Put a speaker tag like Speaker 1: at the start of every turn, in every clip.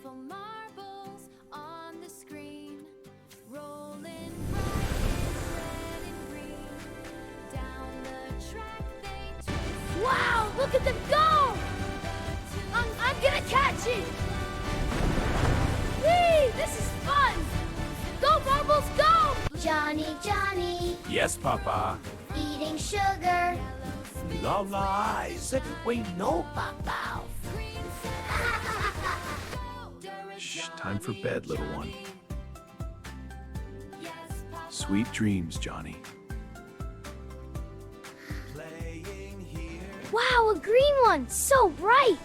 Speaker 1: colorful marbles on the screen, rolling bright red and green. Down the track they twist.
Speaker 2: Wow, look at them go! I'm gonna catch it! Whee! This is fun! Go, marbles, go!
Speaker 3: Johny Johny,
Speaker 4: Yes, Papa.
Speaker 3: eating sugar.
Speaker 4: La la, said we know, Papa. Shh, time for bed, little one. Sweet dreams, Johnny.
Speaker 2: Wow, a green one! So bright!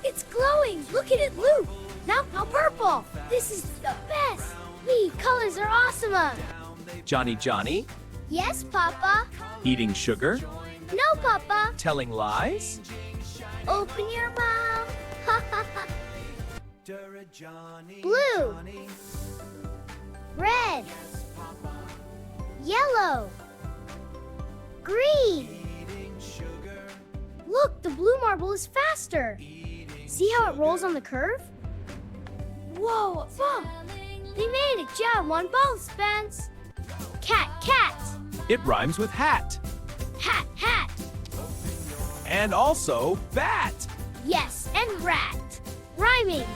Speaker 2: It's glowing! Look at it loop! Now purple! This is the best! Wee, colors are awesome!
Speaker 4: Johnny Johnny,
Speaker 3: Yes, Papa.
Speaker 4: eating sugar,
Speaker 3: No, Papa.
Speaker 4: telling lies.
Speaker 3: Open your mouth. Blue. Red. Yellow. Green.
Speaker 2: Look, the blue marble is faster! See how it rolls on the curve? Whoa, a bump! They made it! Yeah, one both, Spence! Cat, cat!
Speaker 4: It rhymes with hat.
Speaker 2: Hat, hat!
Speaker 4: And also bat.
Speaker 2: Yes, and rat! Rhyming!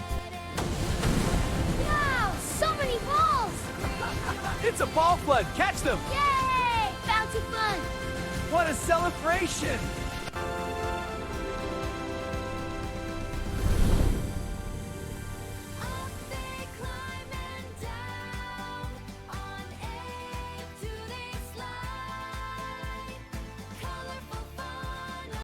Speaker 2: Wow, so many balls!
Speaker 4: It's a ball flood. Catch them.
Speaker 2: Yay! Bouncy fun!
Speaker 4: What a celebration.